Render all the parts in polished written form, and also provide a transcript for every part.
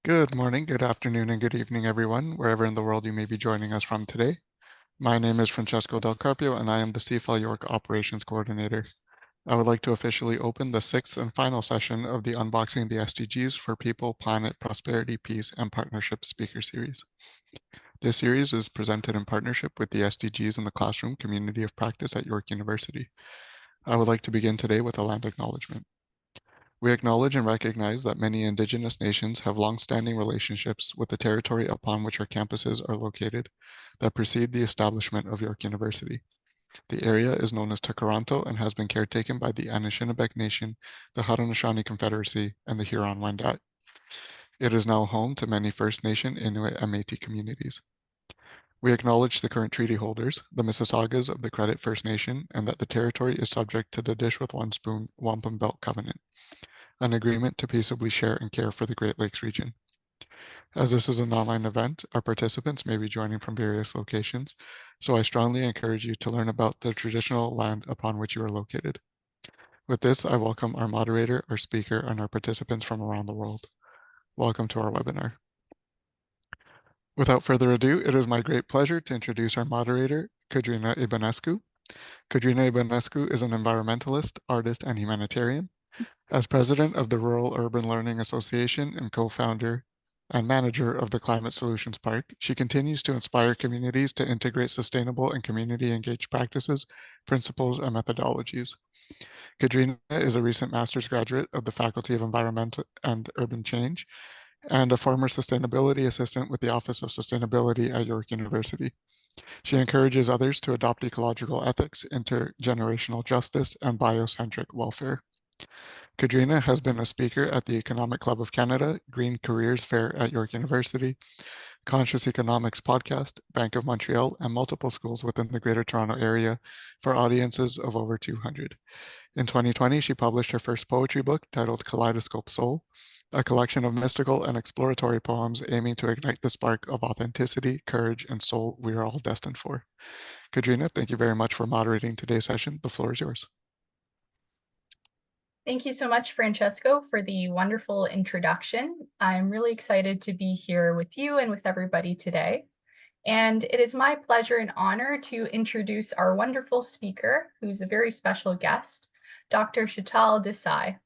Good morning, good afternoon, and good evening, everyone, wherever in the world you may be joining us from today. My name is Francesco Del Carpio, and I am the CFL York Operations Coordinator. I would like to officially open the sixth and final session of the Unboxing the SDGs for People, Planet, Prosperity, Peace, and Partnership speaker series. This series is presented in partnership with the SDGs in the Classroom Community of Practice at York University. I would like to begin today with a land acknowledgement. We acknowledge and recognize that many Indigenous nations have long-standing relationships with the territory upon which our campuses are located that precede the establishment of York University. The area is known as Takaranto and has been caretaken by the Anishinaabe Nation, the Haudenosaunee Confederacy, and the Huron-Wendat. It is now home to many First Nation, Inuit, and Métis communities. We acknowledge the current treaty holders, the Mississaugas of the Credit First Nation, and that the territory is subject to the Dish with One Spoon Wampum Belt Covenant, an agreement to peaceably share and care for the Great Lakes region. As this is an online event, our participants may be joining from various locations, so I strongly encourage you to learn about the traditional land upon which you are located. With this, I welcome our moderator, our speaker, and our participants from around the world. Welcome to our webinar. Without further ado, it is my great pleasure to introduce our moderator, Codrina Ibanescu. Codrina Ibanescu is an environmentalist, artist, and humanitarian. As president of the Rural Urban Learning Association and co-founder and manager of the Climate Solutions Park, she continues to inspire communities to integrate sustainable and community-engaged practices, principles, and methodologies. Kadrina is a recent master's graduate of the Faculty of Environment and Urban Change and a former sustainability assistant with the Office of Sustainability at York University. She encourages others to adopt ecological ethics, intergenerational justice, and biocentric welfare. Kadrina has been a speaker at the Economic Club of Canada, Green Careers Fair at York University, Conscious Economics Podcast, Bank of Montreal, and multiple schools within the Greater Toronto Area for audiences of over 200. In 2020, she published her first poetry book titled Kaleidoscope Soul, a collection of mystical and exploratory poems aiming to ignite the spark of authenticity, courage, and soul we are all destined for. Kadrina, thank you very much for moderating today's session. The floor is yours. Thank you so much, Francesco, for the wonderful introduction. I'm really excited to be here with you and with everybody today. And it is my pleasure and honor to introduce our wonderful speaker, who's a very special guest, Dr. Shital Desai.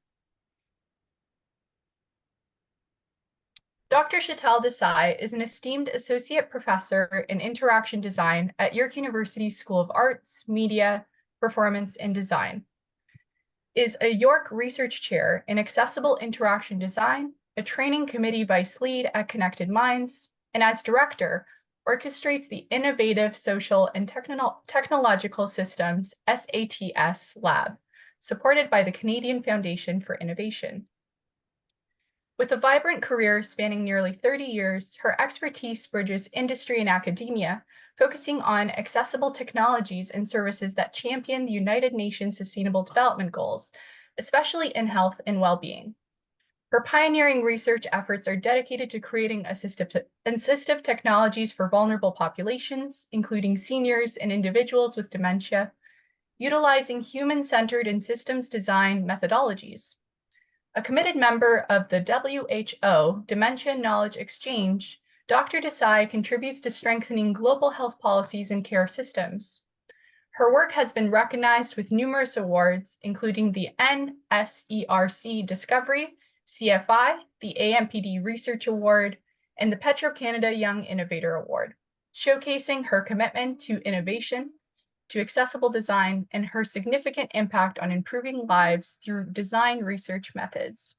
Dr. Shital Desai is an esteemed associate professor in interaction design at York University School of Arts, Media, Performance, and Design. Is a York Research Chair in Accessible Interaction Design, a training committee vice lead at Connected Minds, and as director, orchestrates the Innovative Social and Technological Systems SATS Lab, supported by the Canadian Foundation for Innovation. With a vibrant career spanning nearly 30 years, her expertise bridges industry and academia, focusing on accessible technologies and services that champion the United Nations Sustainable Development Goals, especially in health and well-being. Her pioneering research efforts are dedicated to creating assistive technologies for vulnerable populations, including seniors and individuals with dementia, utilizing human-centered and systems design methodologies. A committed member of the WHO Dementia Knowledge Exchange, Dr. Desai contributes to strengthening global health policies and care systems. Her work has been recognized with numerous awards, including the NSERC Discovery, CFI, the AMPD Research Award, and the Petro-Canada Young Innovator Award, showcasing her commitment to innovation, to accessible design, and her significant impact on improving lives through design research methods.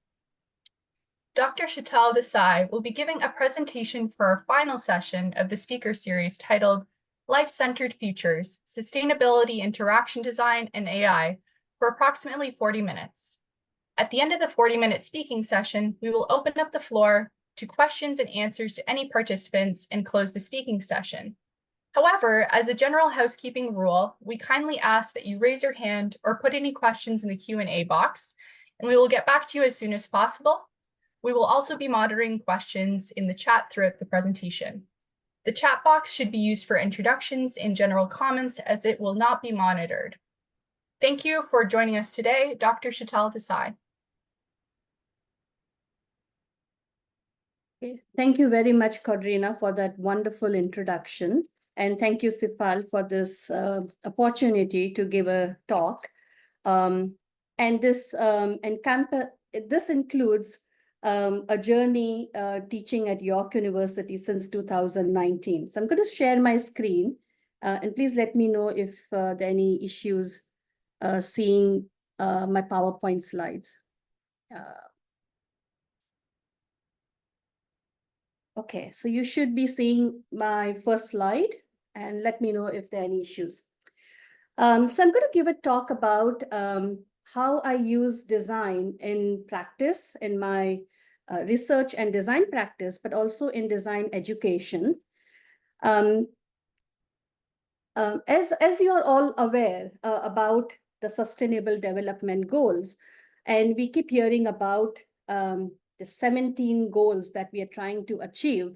Dr. Shital Desai will be giving a presentation for our final session of the speaker series titled Life-Centered Futures, Sustainability, Interaction Design, and AI for approximately 40 minutes. At the end of the 40-minute speaking session, we will open up the floor to questions and answers to any participants and close the speaking session. However, as a general housekeeping rule, we kindly ask that you raise your hand or put any questions in the Q&A box, and we will get back to you as soon as possible. We will also be monitoring questions in the chat throughout the presentation. The chat box should be used for introductions and general comments as it will not be monitored. Thank you for joining us today, Dr. Shital Desai. Okay. Thank you very much, Kadrina, for that wonderful introduction. And thank you, Sifal, for this opportunity to give a talk. Um, and this includes a journey teaching at York University since 2019. So I'm going to share my screen, and please let me know if there are any issues seeing my PowerPoint slides. Okay, so you should be seeing my first slide, and let me know if there are any issues. So I'm going to give a talk about how I use design in practice, in my research and design practice, but also in design education. Um, as you're all aware about the Sustainable Development Goals, and we keep hearing about the 17 goals that we are trying to achieve.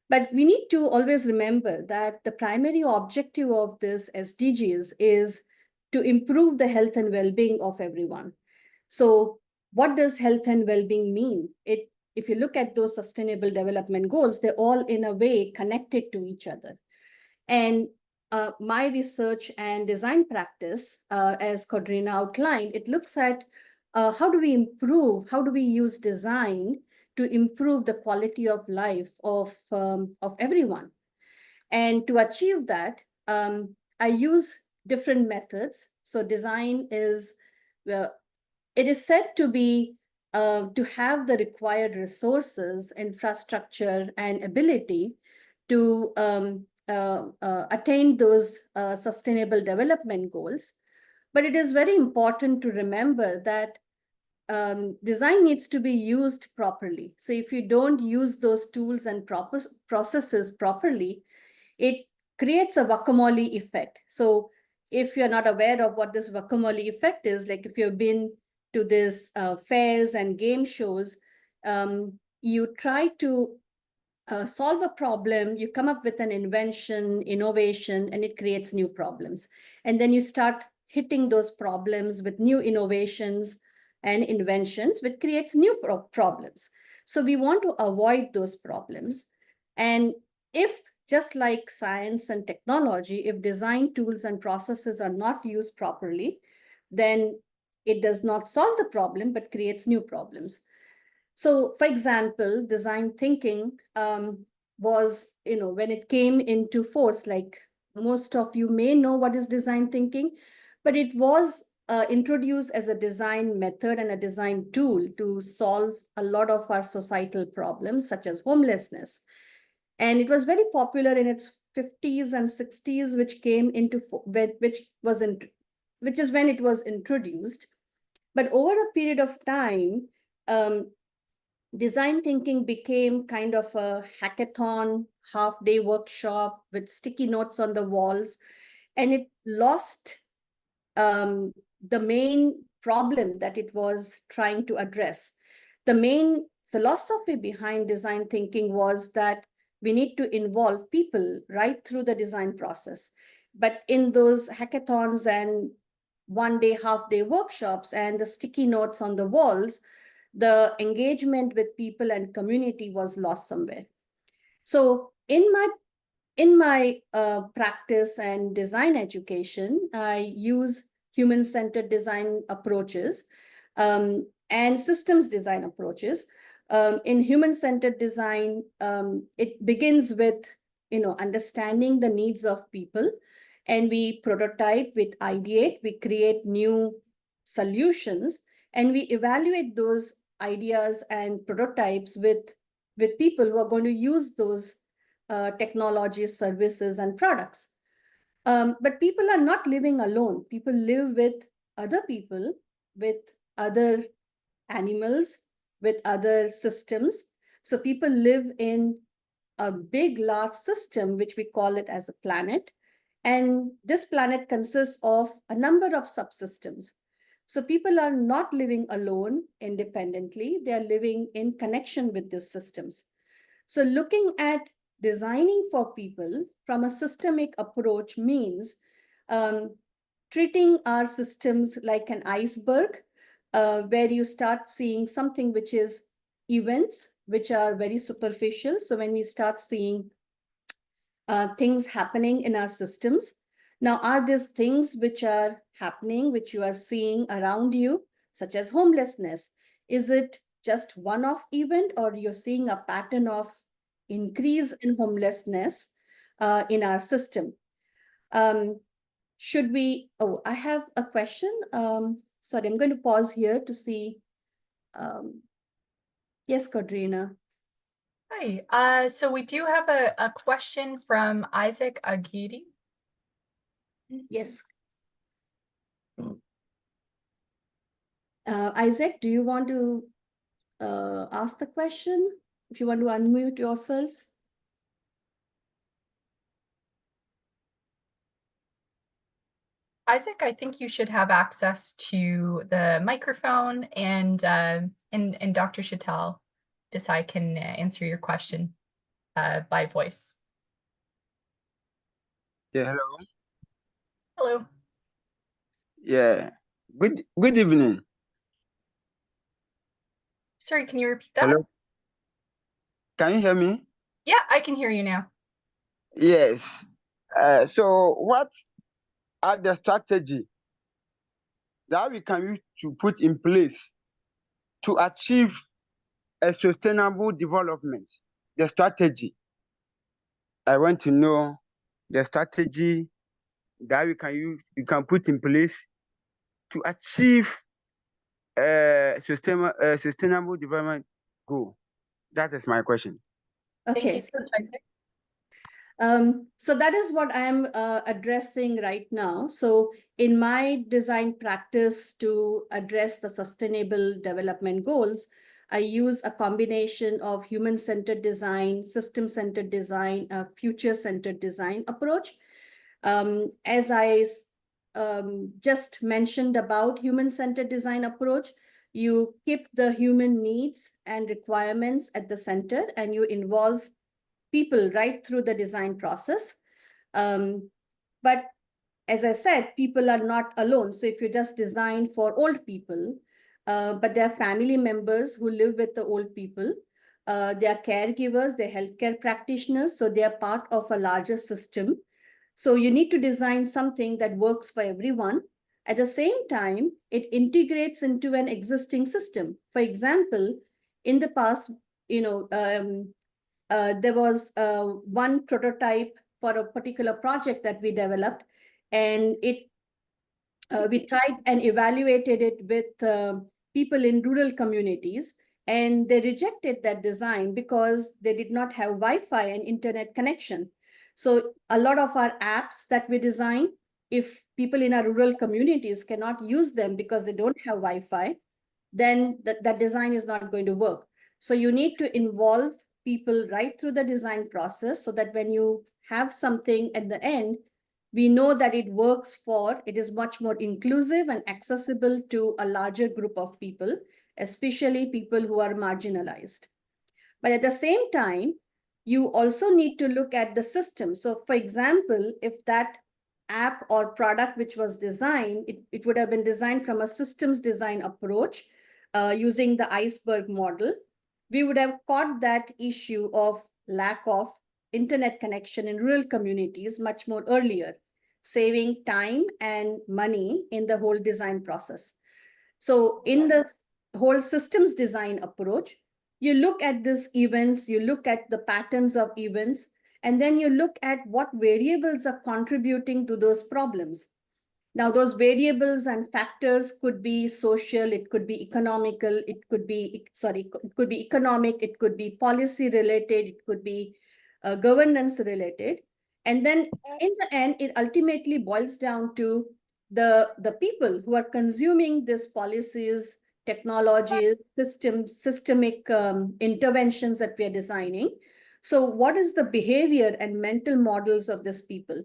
But we need to always remember that the primary objective of this SDGs is to improve the health and well-being of everyone. So what does health and well-being mean? If you look at those sustainable development goals, they're all in a way connected to each other. And my research and design practice, as Kadrina outlined, it looks at how do we use design to improve the quality of life of everyone. And to achieve that, I use different methods. So design is, it is said to be to have the required resources, infrastructure, and ability to attain those sustainable development goals. But it is very important to remember that design needs to be used properly. So if you don't use those tools and processes properly, it creates a guacamole effect. So if you're not aware of what this guacamole effect is, like if you've been to these fairs and game shows, you try to solve a problem, you come up with an invention, innovation, and it creates new problems. And then you start hitting those problems with new innovations and inventions, which creates new problems. So we want to avoid those problems. And if, just like science and technology, if design tools and processes are not used properly, then it does not solve the problem, but creates new problems. So, for example, design thinking was, when it came into force, like most of you may know what is design thinking, but it was introduced as a design method and a design tool to solve a lot of our societal problems, such as homelessness. And it was very popular in its 50s and 60s, which came into, which is when it was introduced. But over a period of time, design thinking became kind of a hackathon, half-day workshop with sticky notes on the walls, and it lost the main problem that it was trying to address. The main philosophy behind design thinking was that we need to involve people right through the design process. But in those hackathons and one-day, half-day workshops and the sticky notes on the walls, the engagement with people and community was lost somewhere. So in my practice and design education, I use human-centered design approaches and systems design approaches. In human-centered design, it begins with understanding the needs of people, and we prototype, we ideate, we create new solutions, and we evaluate those ideas and prototypes with people who are going to use those technologies, services, and products. But people are not living alone. People live with other people, with other animals, with other systems. So people live in a big, large system, which we call it as a planet. And this planet consists of a number of subsystems. So people are not living alone independently. They are living in connection with these systems. So looking at designing for people from a systemic approach means treating our systems like an iceberg, where you start seeing something which is events, which are very superficial. So when we start seeing things happening in our systems, now are these things which are happening, which you are seeing around you, such as homelessness? Is it just one-off event, or you're seeing a pattern of increase in homelessness in our system? Should we, oh, I have a question. Sorry, I'm going to pause here to see. Yes, Kadrina. Hi, so we do have a question from Isaac Aguirre. Yes. Isaac, do you want to ask the question? If you want to unmute yourself. Isaac, I think you should have access to the microphone, and Dr. Shital, Desai can answer your question by voice. Yeah, hello. Hello. Yeah. Good evening. Sorry, can you repeat that? Hello. Can you hear me? Yeah, I can hear you now. Yes. So what are the strategy that we can use to put in place to achieve a sustainable development? The strategy. I want to know the strategy that we can use, you can put in place to achieve a sustainable development goal. That is my question. Okay. So that is what I am addressing right now. So in my design practice to address the sustainable development goals, I use a combination of human-centered design, system-centered design, future-centered design approach. As I just mentioned about human-centered design approach, you keep the human needs and requirements at the center, and you involve people right through the design process. But as I said, people are not alone. So if you just design for old people, but there are family members who live with the old people, they are caregivers, they're healthcare practitioners, so they are part of a larger system. So you need to design something that works for everyone. At the same time, it integrates into an existing system. For example, in the past, there was one prototype for a particular project that we developed, and we tried and evaluated it with people in rural communities, and they rejected that design because they did not have Wi-Fi and internet connection. So a lot of our apps that we design, if people in our rural communities cannot use them because they don't have Wi-Fi, then that design is not going to work. So you need to involve people right through the design process so that when you have something at the end, we know that it works it is much more inclusive and accessible to a larger group of people, especially people who are marginalized. But at the same time, you also need to look at the system. So for example, if that app or product which was designed, it would have been designed from a systems design approach using the iceberg model, we would have caught that issue of lack of internet connection in rural communities much more earlier, saving time and money in the whole design process. So in the whole systems design approach, you look at these events, you look at the patterns of events, and then you look at what variables are contributing to those problems. Now, those variables and factors could be social, it could be economical, it could be economic, it could be policy related, it could be governance related. And then in the end, it ultimately boils down to the people who are consuming these policies, technologies, systemic interventions that we are designing. So what is the behavior and mental models of these people?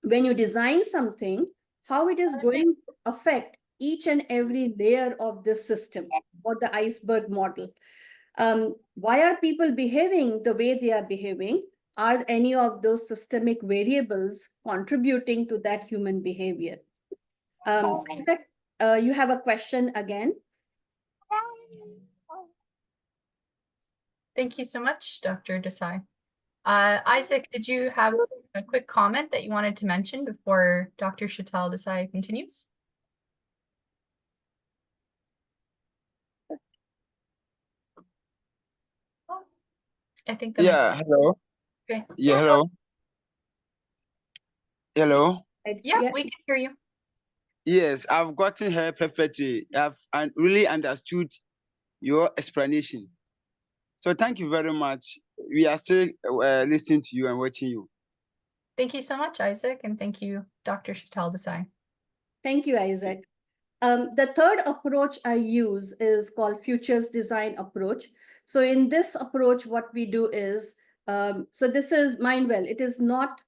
When you design something, how it is going to affect each and every layer of this system or the iceberg model. Why are people behaving the way they are behaving? Are any of those systemic variables contributing to that human behavior? You have a question again? Thank you so much, Dr. Desai. Isaac, did you have a quick comment that you wanted to mention before Dr. Shital Desai continues? I think the Yeah, hello. okay. Yeah, hello. Hello. Yeah, we can hear you. Yes, I've gotten her perfectly. I've really understood your explanation. So thank you very much. We are still listening to you and watching you. Thank you so much, Isaac, and thank you, Dr. Shital Desai. Thank you, Isaac. The third approach I use is called futures design approach. So in this approach, what we do is, so this is Mindwell. It is not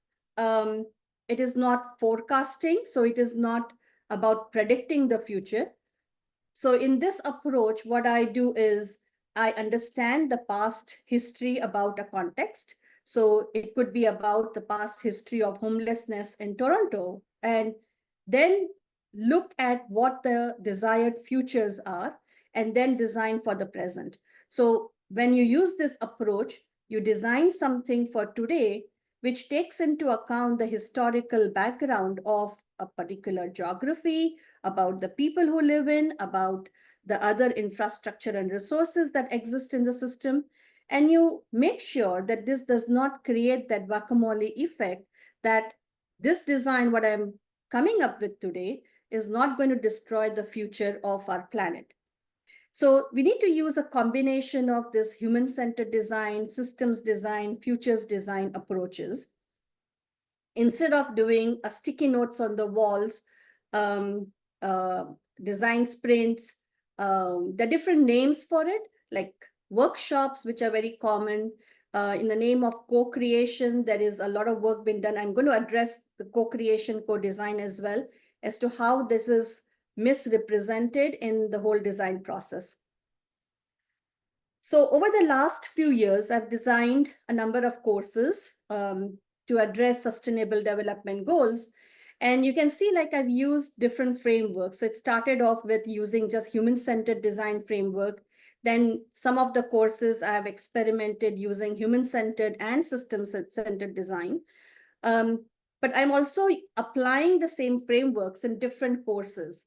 forecasting. So it is not about predicting the future. So in this approach, what I do is I understand the past history about a context. So it could be about the past history of homelessness in Toronto, and then look at what the desired futures are, and then design for the present. So when you use this approach, you design something for today, which takes into account the historical background of a particular geography, about the people who live in, about the other infrastructure and resources that exist in the system. And you make sure that this does not create that guacamole effect, that this design, what I'm coming up with today, is not going to destroy the future of our planet. So we need to use a combination of this human-centered design, systems design, futures design approaches. Instead of doing a sticky notes on the walls, um, design sprints, the different names for it, like workshops, which are very common. In the name of co-creation, there is a lot of work being done. I'm going to address the co-creation, co-design as well, as to how this is misrepresented in the whole design process. So over the last few years, I've designed a number of courses to address sustainable development goals. And you can see, like, I've used different frameworks. So it started off with using just human-centered design framework. Then some of the courses I have experimented using human-centered and system-centered design. But I'm also applying the same frameworks in different courses.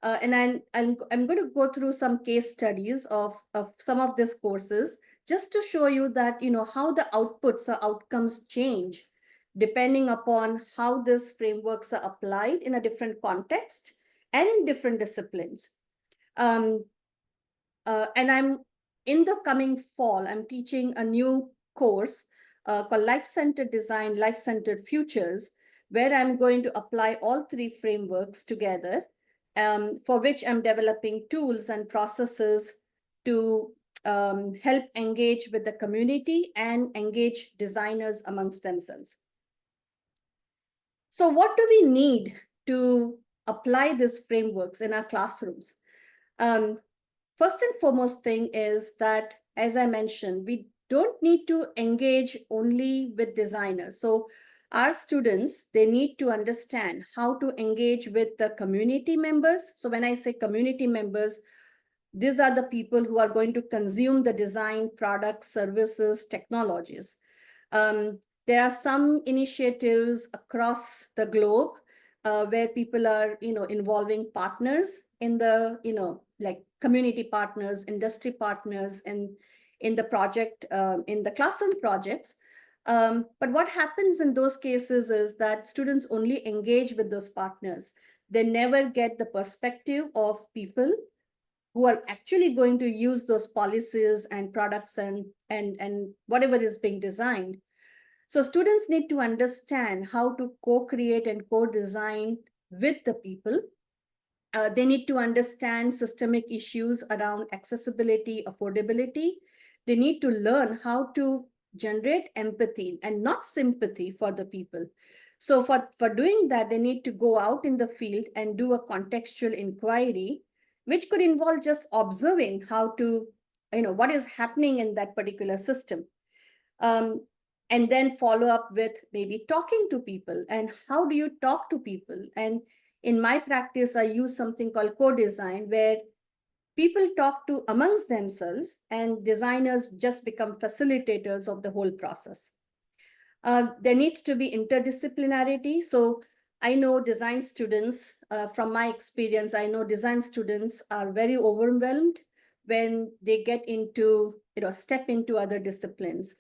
And I'm going to go through some case studies of some of these courses, just to show you that, how the outputs or outcomes change depending upon how these frameworks are applied in a different context and in different disciplines. And in the coming fall, I'm teaching a new course called Life-Centered Design, Life-Centered Futures, where I'm going to apply all three frameworks together, for which I'm developing tools and processes to help engage with the community and engage designers amongst themselves. So what do we need to apply these frameworks in our classrooms? First and foremost thing is that, as I mentioned, we don't need to engage only with designers. So our students, they need to understand how to engage with the community members. So when I say community members, these are the people who are going to consume the design, products, services, technologies. There are some initiatives across the globe where people are, involving partners in the, like community partners, industry partners, in the project, in the classroom projects. But what happens in those cases is that students only engage with those partners. They never get the perspective of people who are actually going to use those policies and products and whatever is being designed. So students need to understand how to co-create and co-design with the people. They need to understand systemic issues around accessibility, affordability. They need to learn how to generate empathy and not sympathy for the people. So for doing that, they need to go out in the field and do a contextual inquiry, which could involve just observing how to, what is happening in that particular system. And then follow up with maybe talking to people, and how do you talk to people. And in my practice, I use something called co-design, where people talk to amongst themselves, and designers just become facilitators of the whole process. There needs to be interdisciplinarity. So I know design students, from my experience, I know design students are very overwhelmed when they get into, step into other disciplines.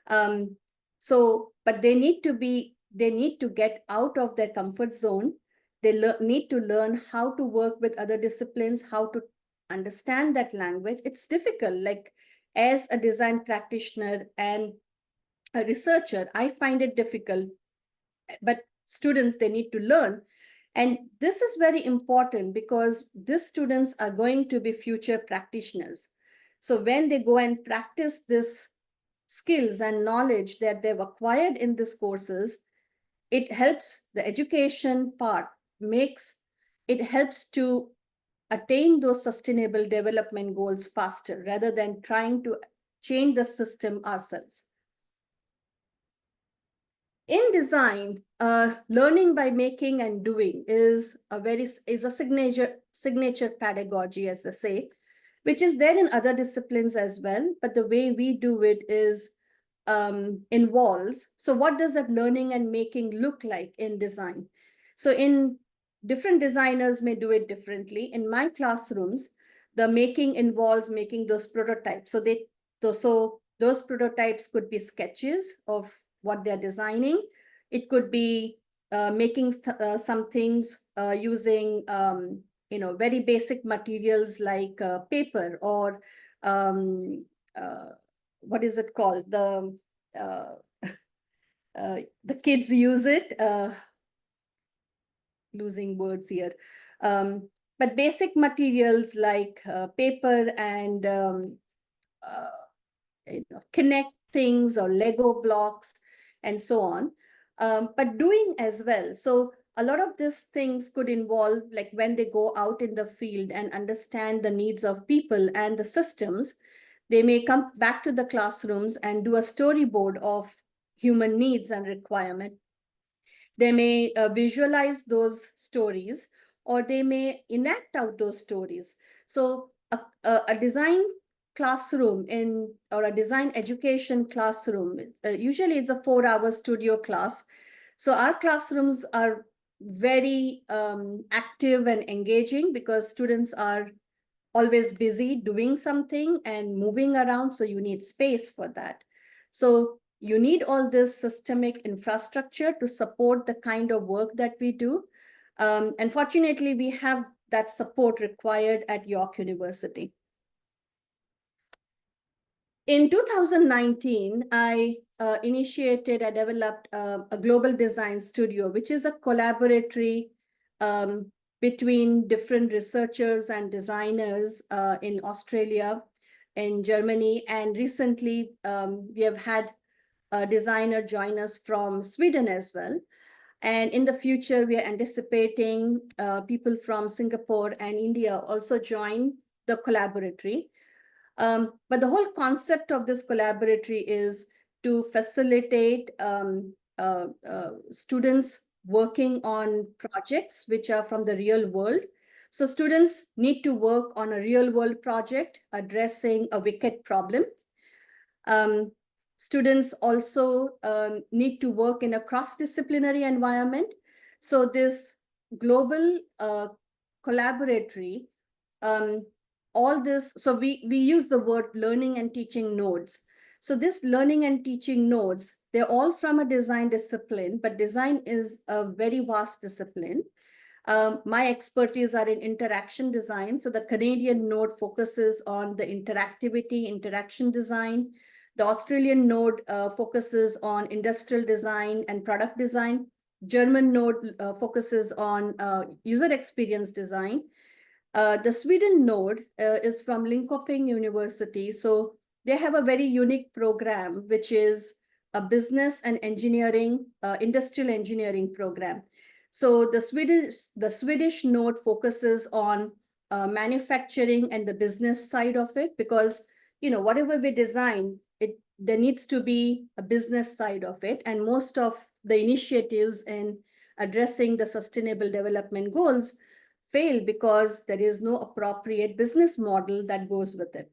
But they need to get out of their comfort zone. They need to learn how to work with other disciplines, how to understand that language. It's difficult. Like, as a design practitioner and a researcher, I find it difficult, but students, they need to learn. And this is very important because these students are going to be future practitioners. So when they go and practice this skills and knowledge that they've acquired in these courses, it helps the education part, it helps to attain those sustainable development goals faster rather than trying to change the system ourselves. In design, learning by making and doing is a signature pedagogy, as they say, which is there in other disciplines as well. But the way we do it is involves. So what does that learning and making look like in design? So in different designers may do it differently. In my classrooms, the making involves making those prototypes. So those prototypes could be sketches of what they're designing. It could be making some things using very basic materials like paper or what is it called? The kids use it. Losing words here. But basic materials like paper and connect things or Lego blocks and so on. But doing as well. So a lot of these things could involve, like when they go out in the field and understand the needs of people and the systems, they may come back to the classrooms and do a storyboard of human needs and requirement. They may visualize those stories, or they may enact out those stories. So a design classroom or a design education classroom, usually it's a 4-hour studio class. So our classrooms are very active and engaging because students are always busy doing something and moving around. So you need space for that. So you need all this systemic infrastructure to support the kind of work that we do. And fortunately, we have that support required at York University. In 2019, I developed a global design studio, which is a collaboratory between different researchers and designers in Australia, in Germany, and recently we have had a designer join us from Sweden as well. And in the future, we are anticipating people from Singapore and India also join the collaboratory. But the whole concept of this collaboratory is to facilitate students working on projects which are from the real world. So students need to work on a real world project addressing a wicked problem. Students also need to work in a cross-disciplinary environment. So this global collaboratory, so we use the word learning and teaching nodes. So this learning and teaching nodes, they're all from a design discipline, but design is a very vast discipline. My expertise are in interaction design. So the Canadian node focuses on the interaction design. The Australian node focuses on industrial design and product design. German node focuses on user experience design. The Sweden node is from Linköping University. So they have a very unique program, which is a business and engineering, industrial engineering program. So the Swedish node focuses on manufacturing and the business side of it, because whatever we design, there needs to be a business side of it. And most of the initiatives in addressing the sustainable development goals fail because there is no appropriate business model that goes with it.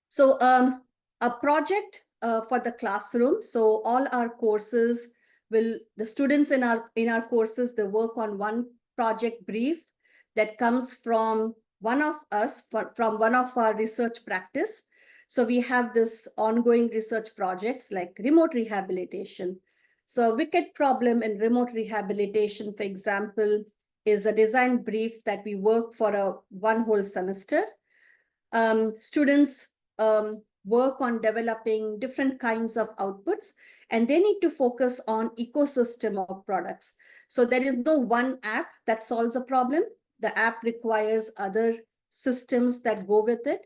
So a project for the classroom. So all our courses the students in our courses, they work on one project brief that comes from one of us, from one of our research practice. So we have this ongoing research projects like remote rehabilitation. So a wicked problem in remote rehabilitation, for example, is a design brief that we work for one whole semester. Students work on developing different kinds of outputs, and they need to focus on ecosystem of products. So there is no one app that solves a problem. The app requires other systems that go with it.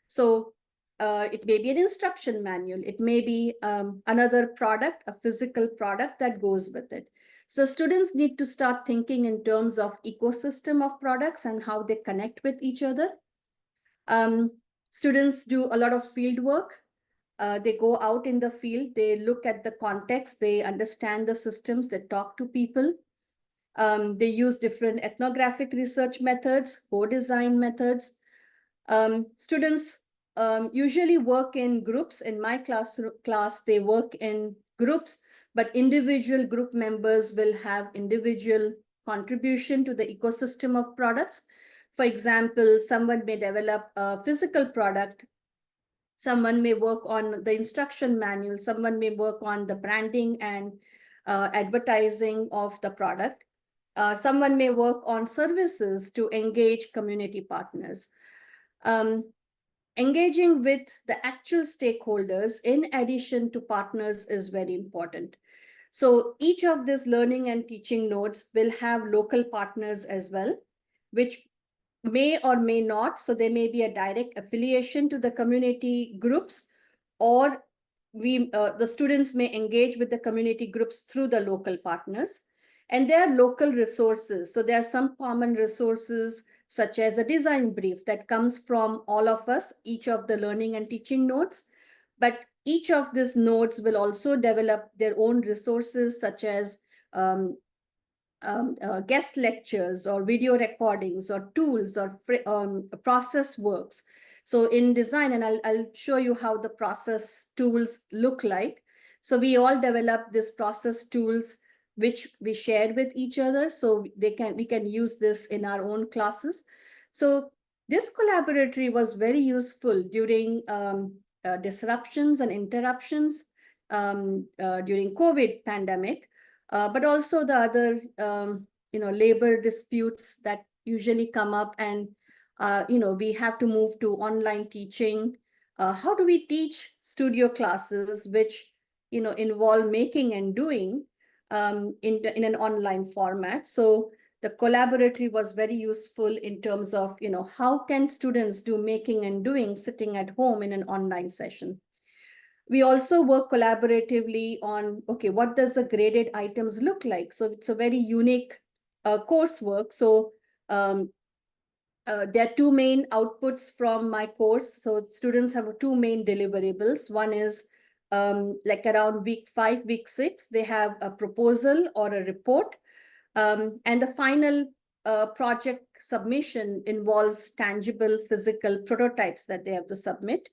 So it may be an instruction manual. It may be another product, a physical product that goes with it. So students need to start thinking in terms of ecosystem of products and how they connect with each other. Students do a lot of field work. They go out in the field, they look at the context, they understand the systems, they talk to people. They use different ethnographic research methods, co-design methods. Students usually work in groups. In my class, they work in groups, but individual group members will have individual contribution to the ecosystem of products. For example, someone may develop a physical product. Someone may work on the instruction manual. Someone may work on the branding and advertising of the product. Someone may work on services to engage community partners. Engaging with the actual stakeholders in addition to partners is very important. So each of these learning and teaching nodes will have local partners as well, which may or may not. So there may be a direct affiliation to the community groups, or the students may engage with the community groups through the local partners. And there are local resources. So there are some common resources, such as a design brief that comes from all of us, each of the learning and teaching nodes. But each of these nodes will also develop their own resources, such as guest lectures or video recordings or tools or process works. So in design, and I'll show you how the process tools look like. So we all develop these process tools, which we share with each other. So we can use this in our own classes. So this collaboratory was very useful during disruptions and interruptions during COVID pandemic. But also the other, labor disputes that usually come up, and we have to move to online teaching. How do we teach studio classes, which involve making and doing in an online format? So the collaboratory was very useful in terms of how can students do making and doing sitting at home in an online session. We also work collaboratively on, okay, what does the graded items look like? So it's a very unique coursework. So there are two main outputs from my course. So students have two main deliverables. One is like around week 5, week 6, they have a proposal or a report. And the final project submission involves tangible physical prototypes that they have to submit.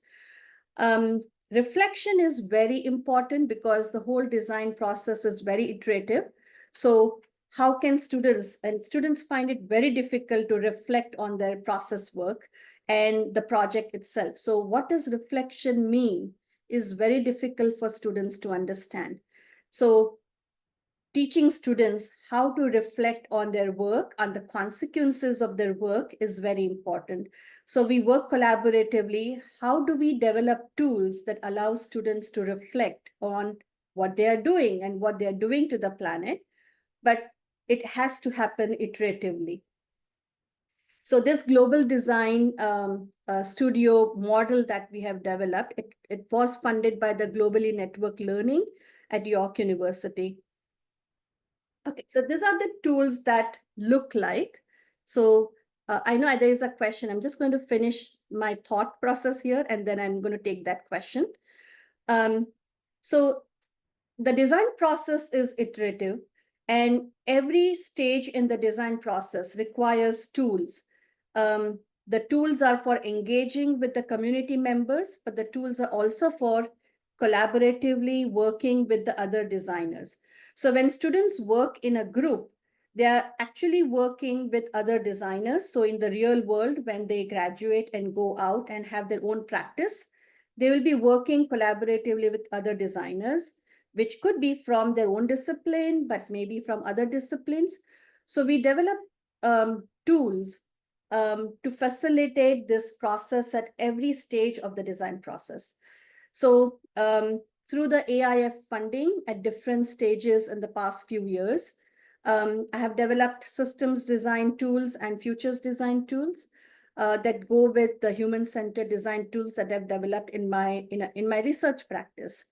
Reflection is very important because the whole design process is very iterative. So how can students find it very difficult to reflect on their process work and the project itself. So what does reflection mean is very difficult for students to understand. So teaching students how to reflect on their work, on the consequences of their work, is very important. So we work collaboratively. How do we develop tools that allow students to reflect on what they are doing and what they are doing to the planet? But it has to happen iteratively. So this global design studio model that we have developed, it was funded by the Globally Network Learning at York University. Okay, so these are the tools that look like. So I know there is a question. I'm just going to finish my thought process here, and then I'm going to take that question. So the design process is iterative. And every stage in the design process requires tools. The tools are for engaging with the community members, but the tools are also for collaboratively working with the other designers. So when students work in a group, they are actually working with other designers. So in the real world, when they graduate and go out and have their own practice, they will be working collaboratively with other designers, which could be from their own discipline, but maybe from other disciplines. So we develop tools to facilitate this process at every stage of the design process. So through the AIF funding at different stages in the past few years, I have developed systems design tools and futures design tools that go with the human-centered design tools that I've developed in my research practice.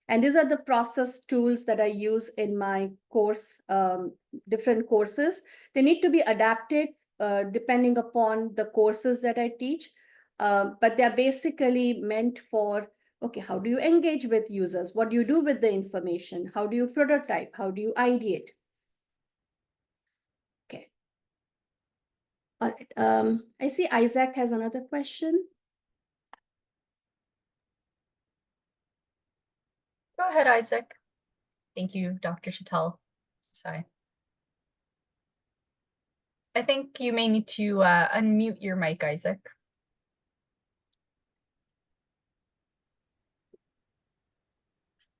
And these are the process tools that I use in my course, different courses. They need to be adapted depending upon the courses that I teach, but they're basically meant for, okay, how do you engage with users? What do you do with the information? How do you prototype? How do you ideate? Okay. All right. I see Isaac has another question. Go ahead, Isaac. Thank you, Dr. Shital. Sorry. I think you may need to unmute your mic, Isaac.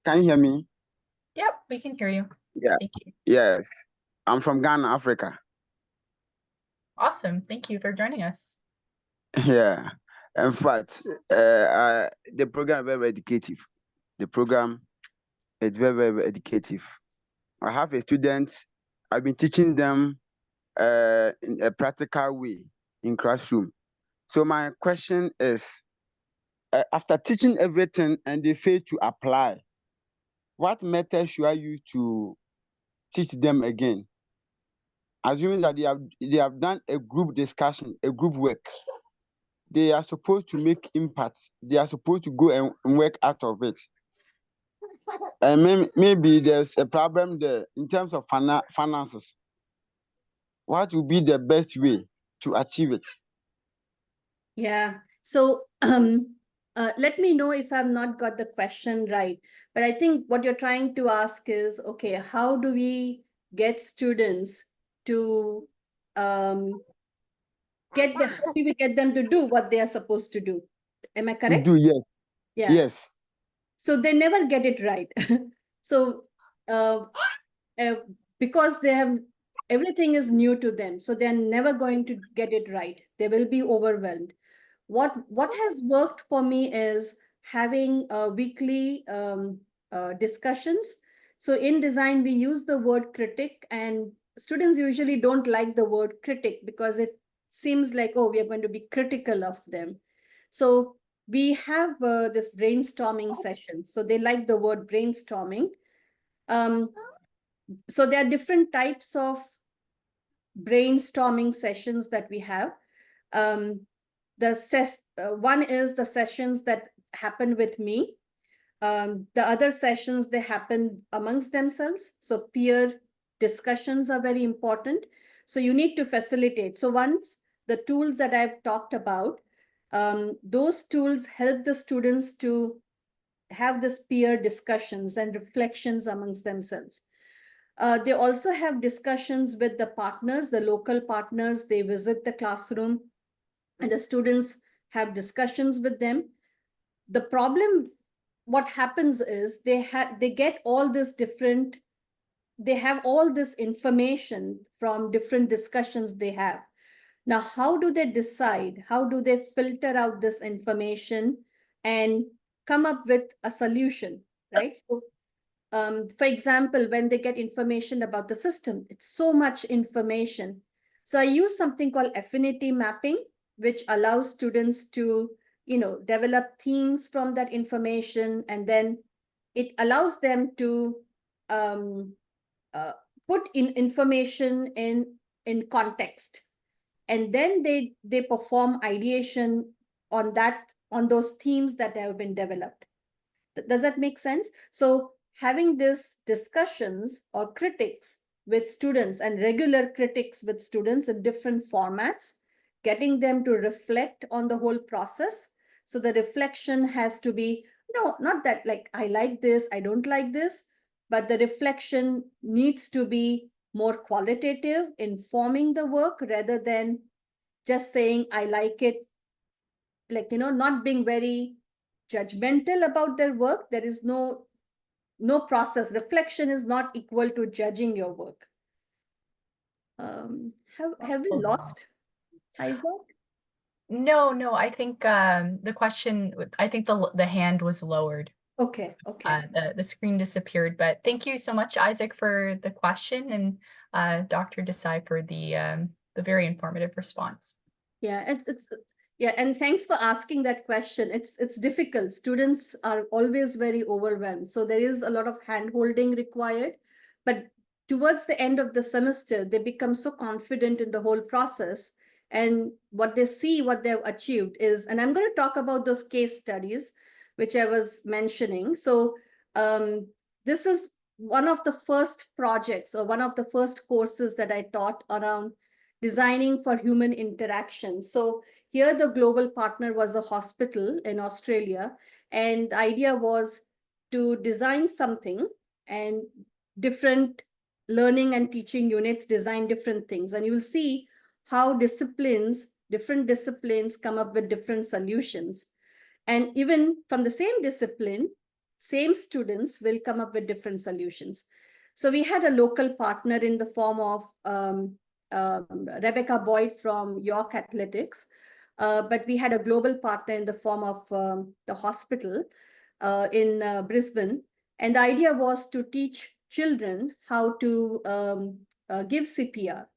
Can you hear me? Yep, we can hear you. Yeah. Thank you. Yes. I'm from Ghana, Africa. Awesome. Thank you for joining us. Yeah. In fact, the program is very, very educative. The program is very, very, very educative. I have a student, I've been teaching them in a practical way in classroom. So my question is, after teaching everything and they fail to apply, what method should I use to teach them again? Assuming that they have done a group discussion, a group work, they are supposed to make impact. They are supposed to go and work out of it. And maybe there's a problem there in terms of finances. What would be the best way to achieve it? Yeah. So let me know if I've not got the question right. But I think what you're trying to ask is, okay, how do we get students to how do we get them to do what they are supposed to do? Am I correct? To do, yes. Yeah. Yes. So they never get it right. So because they have everything is new to them, so they're never going to get it right. They will be overwhelmed. What has worked for me is having weekly discussions. So in design, we use the word critic, and students usually don't like the word critic because it seems like, oh, we are going to be critical of them. So we have this brainstorming session. So they like the word brainstorming. So there are different types of brainstorming sessions that we have. One is the sessions that happen with me. The other sessions, they happen amongst themselves. So peer discussions are very important. So you need to facilitate. So once the tools that I've talked about, those tools help the students to have this peer discussions and reflections amongst themselves. They also have discussions with the partners, the local partners. They visit the classroom and the students have discussions with them. The problem, what happens is they get all this different, they have all this information from different discussions they have. Now, how do they decide? How do they filter out this information and come up with a solution, right? So for example, when they get information about the system, it's so much information. So I use something called affinity mapping, which allows students to, develop themes from that information, and then it allows them to put in information in context, and then they perform ideation on those themes that have been developed. Does that make sense? So having these discussions or critics with students and regular critiques with students in different formats, getting them to reflect on the whole process. So the reflection has to be, no, not that like, I like this, I don't like this, but the reflection needs to be more qualitative, informing the work rather than just saying, I like it, like, not being very judgmental about their work. There is no process. Reflection is not equal to judging your work. Have we lost Isaac? No, I think the question, I think the hand was lowered. Okay. The screen disappeared, but thank you so much, Isaac, for the question, and Dr. Desai for the very informative response. Yeah, yeah, and thanks for asking that question. It's difficult. Students are always very overwhelmed, so there is a lot of hand-holding required. But towards the end of the semester, they become so confident in the whole process, and what they see, what they've achieved is, and I'm going to talk about those case studies, which I was mentioning. So this is one of the first projects or one of the first courses that I taught around designing for human interaction. So here the global partner was a hospital in Australia, and the idea was to design something, and different learning and teaching units design different things. And you will see how different disciplines come up with different solutions. And even from the same discipline, same students will come up with different solutions. So we had a local partner in the form of Rebecca Boyd from York Athletics, but we had a global partner in the form of the hospital in Brisbane. And the idea was to teach children how to give CPR.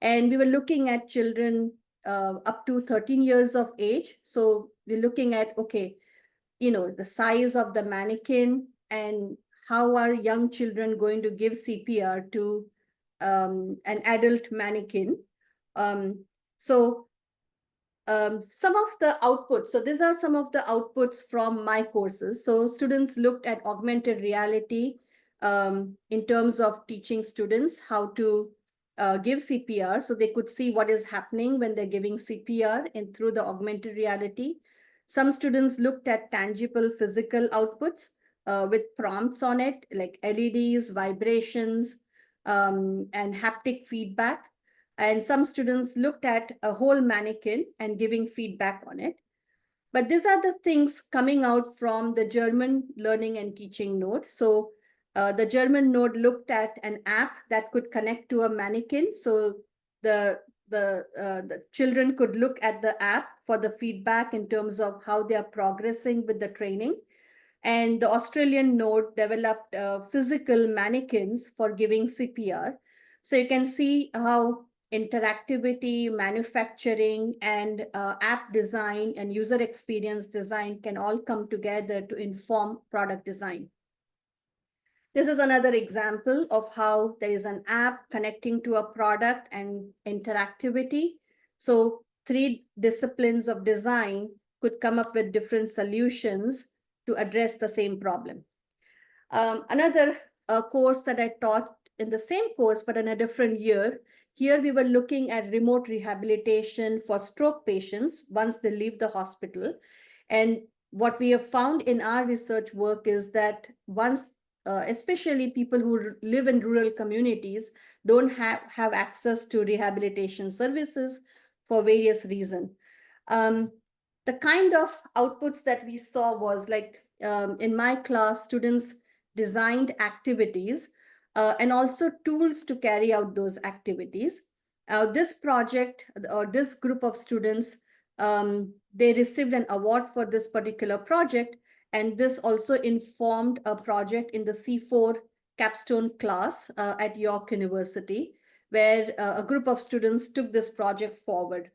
And we were looking at children up to 13 years of age. So we're looking at, okay, the size of the mannequin and how are young children going to give CPR to an adult mannequin. Some of the outputs, so these are some of the outputs from my courses. So students looked at augmented reality in terms of teaching students how to give CPR, so they could see what is happening when they're giving CPR and through the augmented reality. Some students looked at tangible physical outputs with prompts on it, like LEDs, vibrations, and haptic feedback. And some students looked at a whole mannequin and giving feedback on it. But these are the things coming out from the German learning and teaching node. So the German node looked at an app that could connect to a mannequin. So the children could look at the app for the feedback in terms of how they are progressing with the training. And the Australian node developed physical mannequins for giving CPR. So you can see how interactivity, manufacturing, and app design and user experience design can all come together to inform product design. This is another example of how there is an app connecting to a product and interactivity. So 3 disciplines of design could come up with different solutions to address the same problem. Another course that I taught in the same course, but in a different year, here we were looking at remote rehabilitation for stroke patients once they leave the hospital. And what we have found in our research work is that once, especially people who live in rural communities, don't have access to rehabilitation services for various reasons. The kind of outputs that we saw was like, in my class, students designed activities and also tools to carry out those activities. This project or this group of students, they received an award for this particular project, and this also informed a project in the C4 capstone class at York University, where a group of students took this project forward.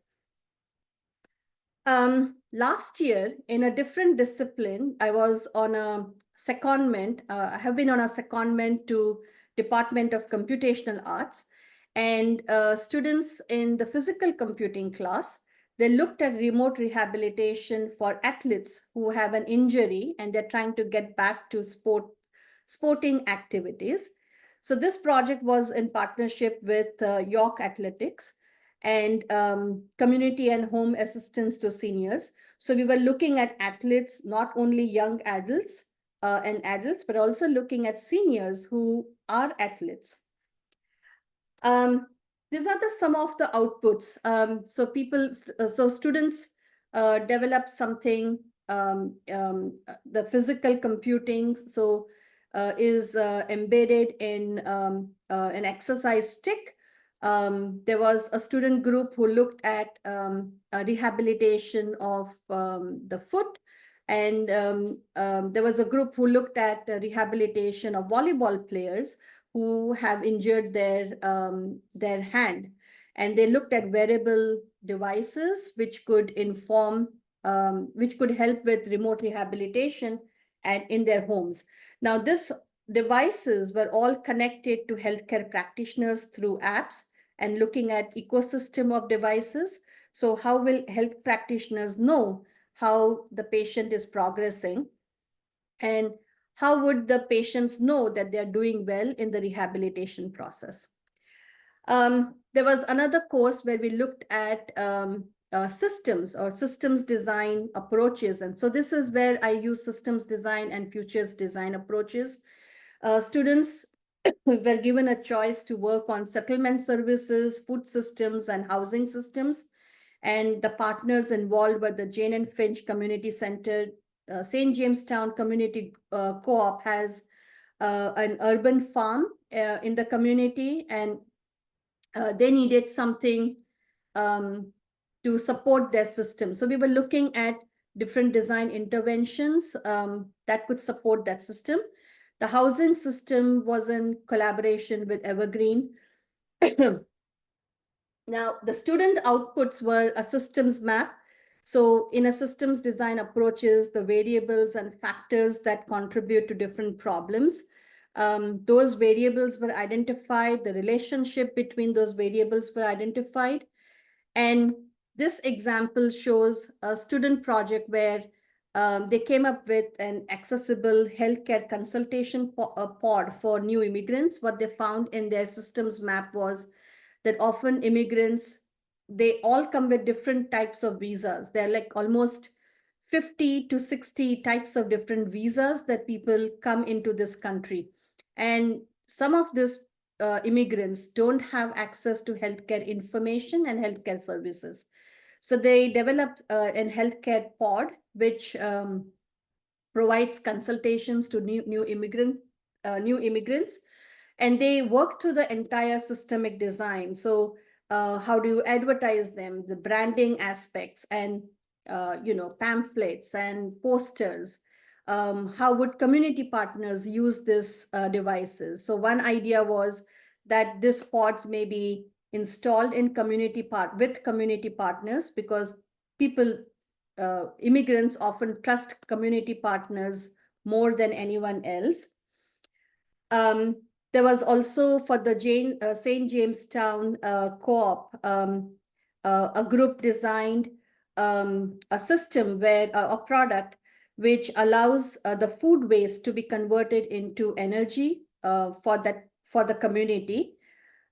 Last year, in a different discipline, I was on a secondment. I have been on a secondment to Department of Computational Arts, and students in the physical computing class, they looked at remote rehabilitation for athletes who have an injury and they're trying to get back to sporting activities. So this project was in partnership with York Athletics and community and home assistance to seniors. So we were looking at athletes, not only young adults and adults, but also looking at seniors who are athletes. These are some of the outputs. So students develop something, the physical computing. So is embedded in an exercise stick. There was a student group who looked at rehabilitation of the foot. And there was a group who looked at rehabilitation of volleyball players who have injured their hand. And they looked at wearable devices which could inform, which could help with remote rehabilitation and in their homes. Now, these devices were all connected to healthcare practitioners through apps and looking at ecosystem of devices. So how will health practitioners know how the patient is progressing? And how would the patients know that they're doing well in the rehabilitation process? There was another course where we looked at systems or systems design approaches. And so this is where I use systems design and futures design approaches. Students were given a choice to work on settlement services, food systems, and housing systems. And the partners involved were the Jane and Finch Community Center. St. Jamestown Community Co-op has an urban farm in the community, and they needed something to support their system. So we were looking at different design interventions that could support that system. The housing system was in collaboration with Evergreen. Now, the student outputs were a systems map. So in a systems design approaches, the variables and factors that contribute to different problems, those variables were identified, the relationship between those variables were identified. And this example shows a student project where they came up with an accessible healthcare consultation pod for new immigrants. What they found in their systems map was that often immigrants, they all come with different types of visas. They're like almost 50 to 60 types of different visas that people come into this country. And some of these immigrants don't have access to healthcare information and healthcare services. So they developed an healthcare pod, which provides consultations to new immigrants, and they work through the entire systemic design. So how do you advertise them, the branding aspects, and pamphlets and posters. How would community partners use these devices? So one idea was that these pods may be installed in community partners, because people, immigrants often trust community partners more than anyone else. There was also for the St. Jamestown Co-op, a group designed a system where a product which allows the food waste to be converted into energy for the community.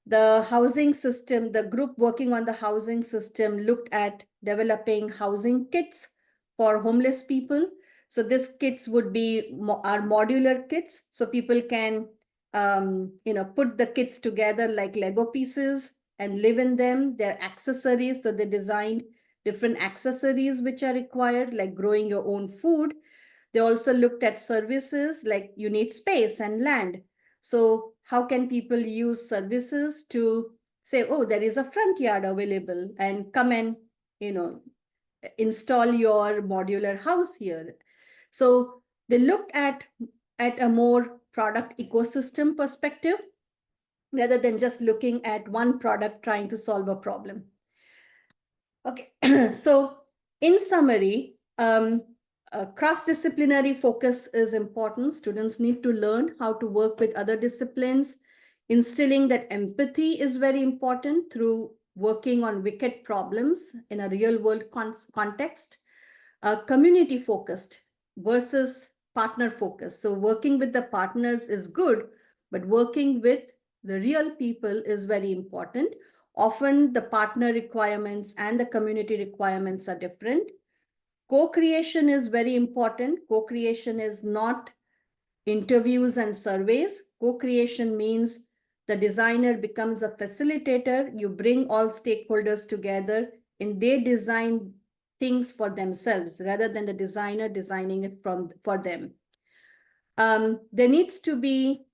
The housing system, the group working on the housing system looked at developing housing kits for homeless people. So these kits would be our modular kits, so people can put the kits together like Lego pieces and live in them. They're accessories, so they designed different accessories which are required, like growing your own food. They also looked at services, like you need space and land. So how can people use services to say, oh, there is a front yard available, and come and install your modular house here. So they looked at a more product ecosystem perspective rather than just looking at one product trying to solve a problem. Okay, so in summary, cross-disciplinary focus is important. Students need to learn how to work with other disciplines. Instilling that empathy is very important through working on wicked problems in a real-world context. Community-focused versus partner-focused. So working with the partners is good, but working with the real people is very important. Often the partner requirements and the community requirements are different. Co-creation is very important. Co-creation is not interviews and surveys. Co-creation means the designer becomes a facilitator. You bring all stakeholders together and they design things for themselves rather than the designer designing it for them. There needs to be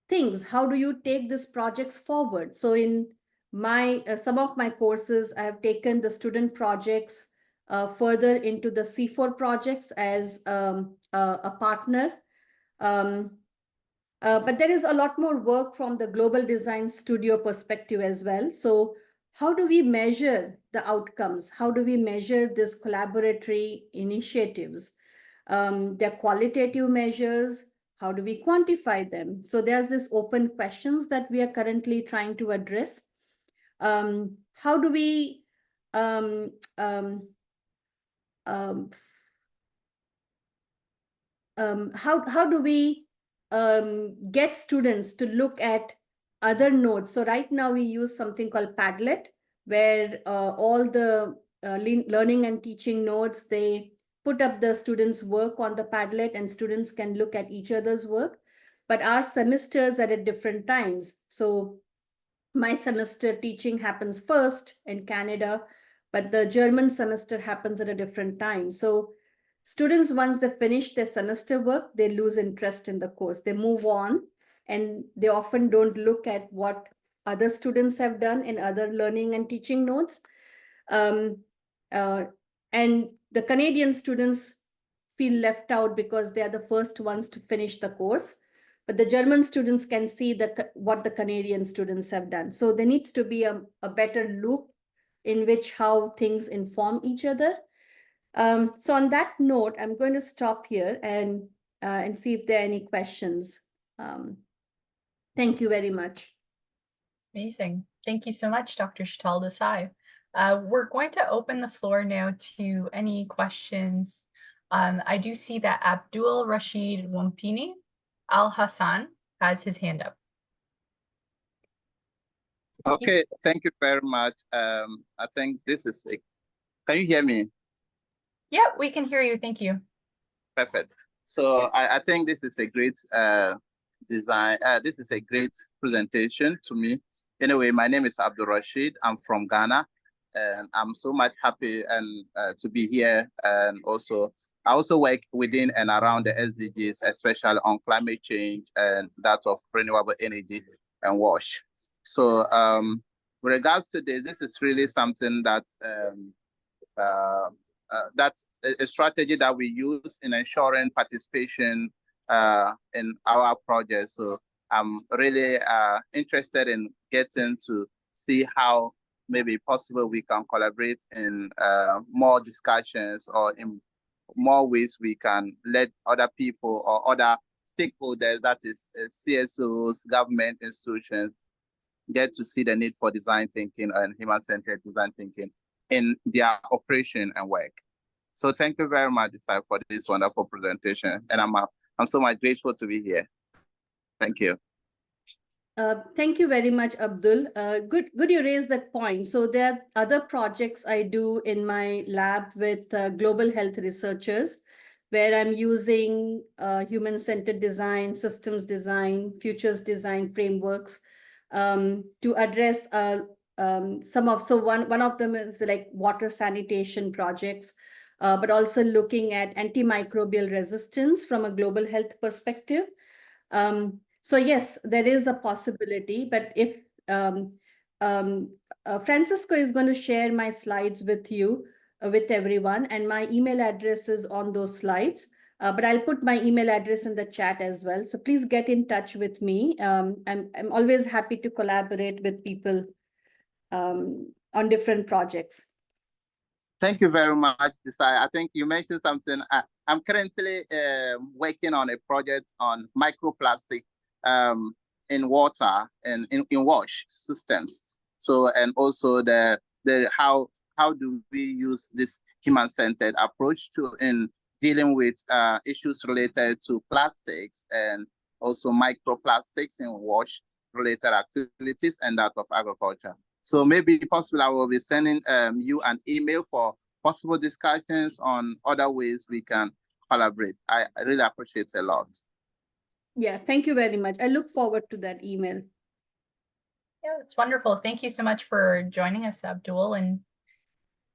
things. How do you take these projects forward? So in my some of my courses, I have taken the student projects further into the C4 projects as a partner. But there is a lot more work from the global design studio perspective as well. So how do we measure the outcomes? How do we measure these collaboratory initiatives? Their qualitative measures, how do we quantify them? So there's this open questions that we are currently trying to address. How do we how do we get students to look at other nodes? So right now we use something called Padlet, where all the learning and teaching nodes, they put up the students' work on the Padlet and students can look at each other's work. But our semesters are at different times. So my semester teaching happens first in Canada, but the German semester happens at a different time. So students, once they finish their semester work, they lose interest in the course. They move on and they often don't look at what other students have done in other learning and teaching nodes. And the Canadian students feel left out because they are the first ones to finish the course. But the German students can see what the Canadian students have done. So there needs to be a better loop in which how things inform each other. So on that note, I'm going to stop here and see if there are any questions. Thank you very much. Amazing. Thank you so much, Dr. Shital Desai. We're going to open the floor now to any questions. I do see that Abdul Rashid Wampini Al Hassan has his hand up. Okay, thank you very much. I think this is can you hear me? Yeah, we can hear you. Thank you. Perfect. So I think this is a great design. This is a great presentation to me. Anyway, my name is Abdul Rashid. I'm from Ghana, and I'm so much happy and to be here. And also, I also work within and around the SDGs, especially on climate change and that of renewable energy and WASH. So with regards to this is really something that that's a strategy that we use in ensuring participation in our project. So I'm really interested in getting to see how maybe possible we can collaborate in more discussions or in more ways we can let other people or other stakeholders, that is CSOs, government institutions, get to see the need for design thinking and human-centered design thinking in their operation and work. So thank you very much, Desai, for this wonderful presentation. And I'm so much grateful to be here. Thank you. Thank you very much, Abdul. Good you raised that point. So there are other projects I do in my lab with global health researchers, where I'm using human-centered design, systems design, futures design frameworks to address some of, so one of them is like water sanitation projects, but also looking at antimicrobial resistance from a global health perspective. So yes, there is a possibility, but if Francisco is going to share my slides with you, with everyone, and my email address is on those slides, but I'll put my email address in the chat as well. So please get in touch with me. I'm always happy to collaborate with people on different projects. Thank you very much, Desai. I think you mentioned something. I'm currently working on a project on microplastic in water and in wash systems. So, and also the how do we use this human-centered approach to in dealing with issues related to plastics and also microplastics in wash-related activities and that of agriculture. So maybe possible I will be sending you an email for possible discussions on other ways we can collaborate. I really appreciate it a lot. Yeah, thank you very much. I look forward to that email. Yeah, it's wonderful. Thank you so much for joining us, Abdul. And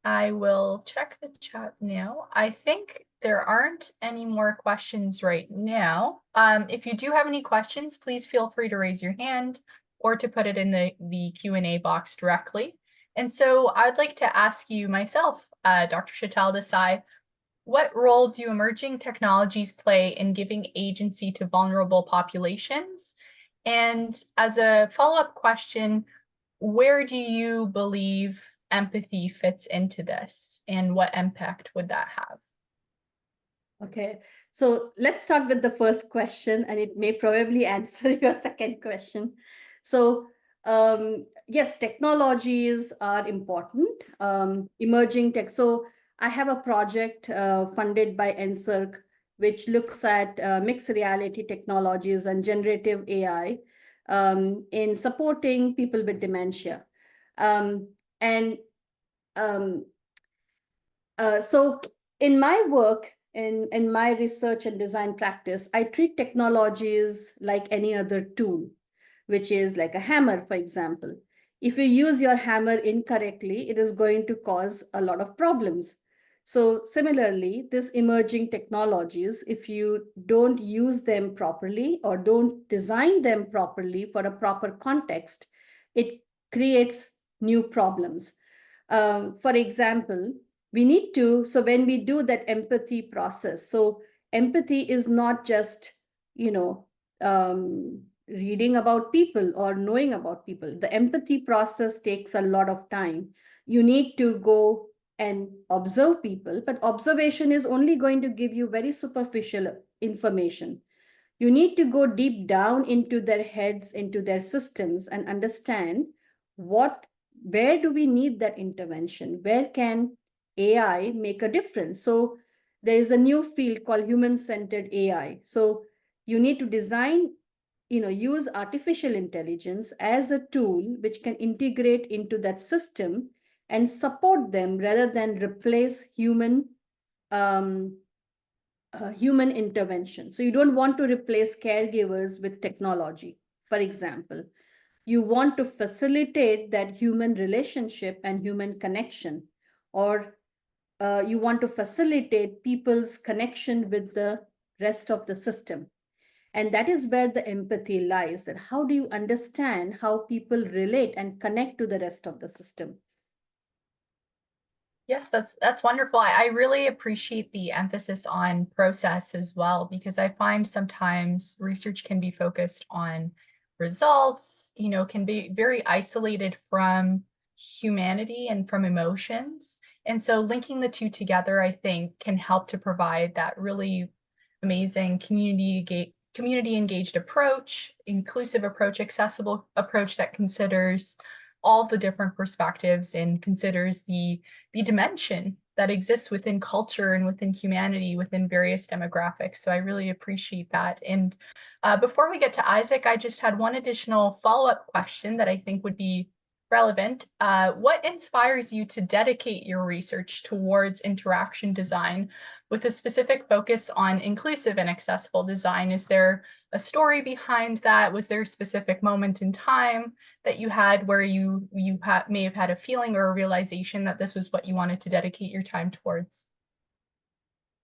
I will check the chat now. I think there aren't any more questions right now. If you do have any questions, please feel free to raise your hand or to put it in the Q&A box directly. And so I'd like to ask you myself, Dr. Shital Desai, what role do emerging technologies play in giving agency to vulnerable populations? And as a follow-up question, where do you believe empathy fits into this, and what impact would that have? Okay, so let's start with the first question, and it may probably answer your second question. So yes, technologies are important, emerging tech. So I have a project funded by NSERC, which looks at mixed reality technologies and generative AI in supporting people with dementia. So in my work, in my research and design practice, I treat technologies like any other tool, which is like a hammer, for example. If you use your hammer incorrectly, it is going to cause a lot of problems. So similarly, this emerging technologies, if you don't use them properly or don't design them properly for a proper context, it creates new problems. For example, we need to, so when we do that empathy process, so empathy is not just, reading about people or knowing about people. The empathy process takes a lot of time. You need to go and observe people, but observation is only going to give you very superficial information. You need to go deep down into their heads, into their systems, and understand where do we need that intervention? Where can AI make a difference? So there is a new field called human-centered AI. So you need to design, use artificial intelligence as a tool which can integrate into that system and support them rather than replace human intervention. So you don't want to replace caregivers with technology, for example. You want to facilitate that human relationship and human connection, or you want to facilitate people's connection with the rest of the system. And that is where the empathy lies, that how do you understand how people relate and connect to the rest of the system? Yes, that's wonderful. I really appreciate the emphasis on process as well, because I find sometimes research can be focused on results, can be very isolated from humanity and from emotions. And so linking the two together, I think, can help to provide that really amazing community engaged approach, inclusive approach, accessible approach that considers all the different perspectives and considers the dimension that exists within culture and within humanity, within various demographics. So I really appreciate that. And before we get to Isaac, I just had one additional follow-up question that I think would be relevant. What inspires you to dedicate your research towards interaction design with a specific focus on inclusive and accessible design? Is there a story behind that? Was there a specific moment in time that you had where you may have had a feeling or a realization that this was what you wanted to dedicate your time towards?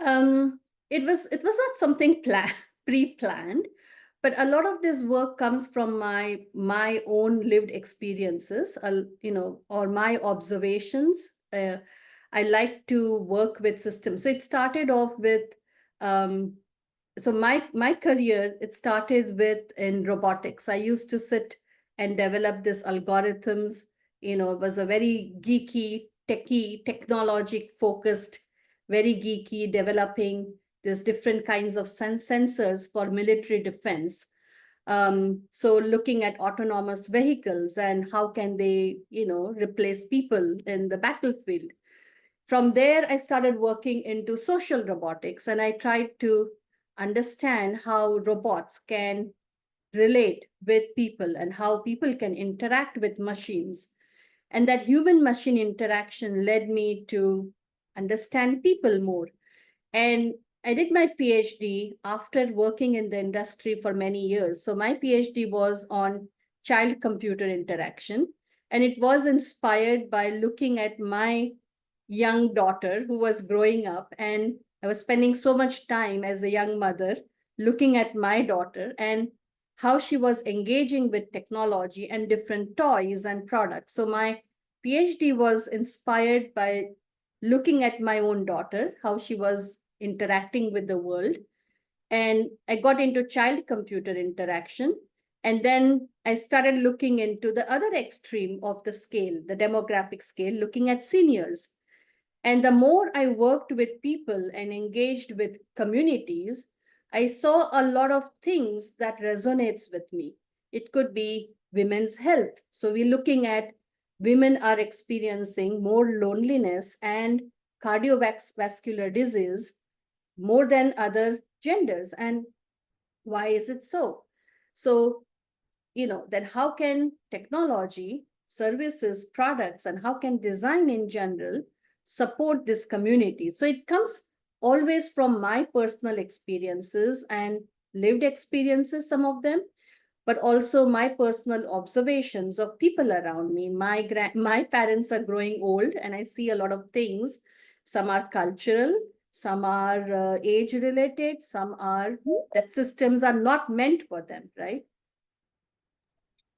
It was not something pre-planned, but a lot of this work comes from my own lived experiences, or my observations. I like to work with systems. So it started off with, so my career, it started with in robotics. I used to sit and develop these algorithms. It was a very geeky, techie, technology focused, very geeky, developing these different kinds of sensors for military defense. So looking at autonomous vehicles and how can they, replace people in the battlefield. From there, I started working into social robotics, and I tried to understand how robots can relate with people and how people can interact with machines. And that human-machine interaction led me to understand people more. And I did my PhD after working in the industry for many years. So my PhD was on child-computer interaction. And it was inspired by looking at my young daughter who was growing up. And I was spending so much time as a young mother looking at my daughter and how she was engaging with technology and different toys and products. So my PhD was inspired by looking at my own daughter, how she was interacting with the world. And I got into child-computer interaction. And then I started looking into the other extreme of the scale, the demographic scale, looking at seniors. And the more I worked with people and engaged with communities, I saw a lot of things that resonates with me. It could be women's health. So we're looking at women are experiencing more loneliness and cardiovascular disease more than other genders. And why is it so? So, then how can technology, services, products, and how can design in general support this community? So it comes always from my personal experiences and lived experiences, some of them, but also my personal observations of people around me. My parents are growing old, and I see a lot of things. Some are cultural, some are age related, some are that systems are not meant for them, right?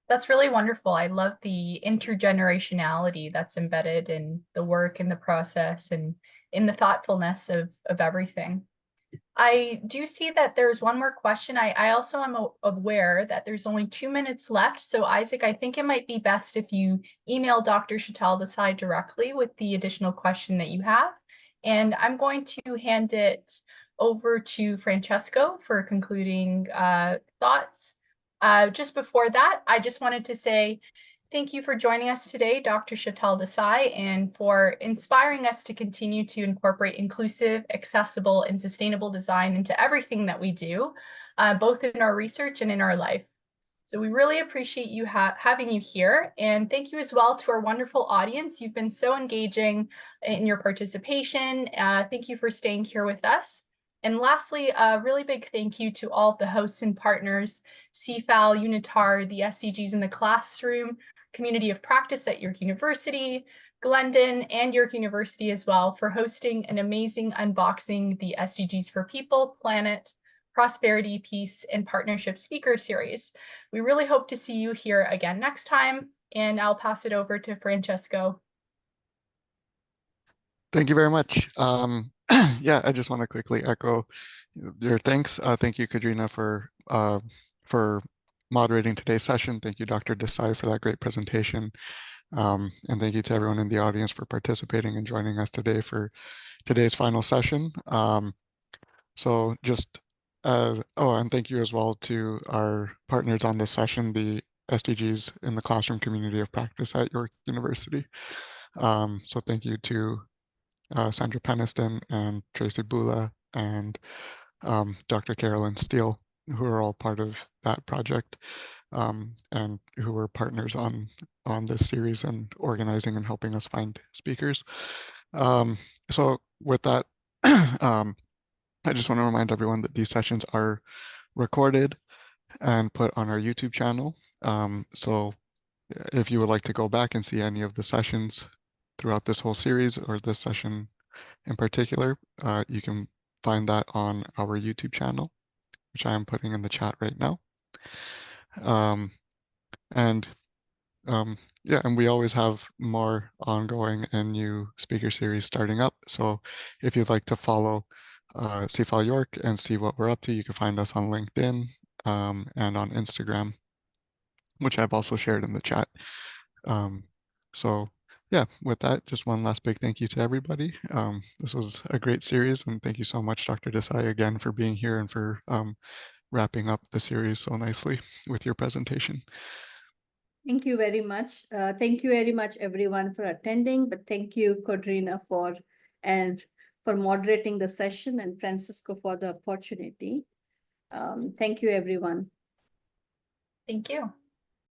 That's really wonderful. I love the intergenerationality that's embedded in the work and the process and in the thoughtfulness of everything. I do see that there's one more question. I also am aware that there's only 2 minutes left. So Isaac, I think it might be best if you email Dr. Shital Desai directly with the additional question that you have. And I'm going to hand it over to Francesco for concluding thoughts. Just before that, I just wanted to say thank you for joining us today, Dr. Shital Desai, and for inspiring us to continue to incorporate inclusive, accessible, and sustainable design into everything that we do, both in our research and in our life. So we really appreciate you having you here, and thank you as well to our wonderful audience. You've been so engaging in your participation. Thank you for staying here with us. And lastly, a really big thank you to all of the hosts and partners, CFAL, UNITAR, the SDGs in the classroom, community of practice at York University, Glendon, and York University as well for hosting an amazing Unboxing the SDGs for People, Planet, Prosperity, Peace, and Partnership speaker series. We really hope to see you here again next time, and I'll pass it over to Francesco. Thank you very much. Yeah, I just want to quickly echo your thanks. Thank you, Kadrina, for moderating today's session. Thank you, Dr. Desai, for that great presentation. And thank you to everyone in the audience for participating and joining us today for today's final session. So just and thank you as well to our partners on this session, the SDGs in the classroom community of practice at York University. So thank you to Sandra Peniston and Tracy Bula and Dr. Carolyn Steele, who are all part of that project and who were partners on this series and organizing and helping us find speakers. So with that, I just want to remind everyone that these sessions are recorded and put on our YouTube channel. So if you would like to go back and see any of the sessions throughout this whole series or this session in particular, you can find that on our YouTube channel, which I am putting in the chat right now. Yeah, and we always have more ongoing and new speaker series starting up. So if you'd like to follow CFAL York and see what we're up to, you can find us on LinkedIn and on Instagram, which I've also shared in the chat. So yeah, with that, just one last big thank you to everybody. This was a great series, and thank you so much, Dr. Desai, again for being here and for wrapping up the series so nicely with your presentation. Thank you very much. Thank you very much, everyone, for attending. But thank you, Kadrina, for moderating the session, and Francisco for the opportunity. Thank you, everyone. Thank you.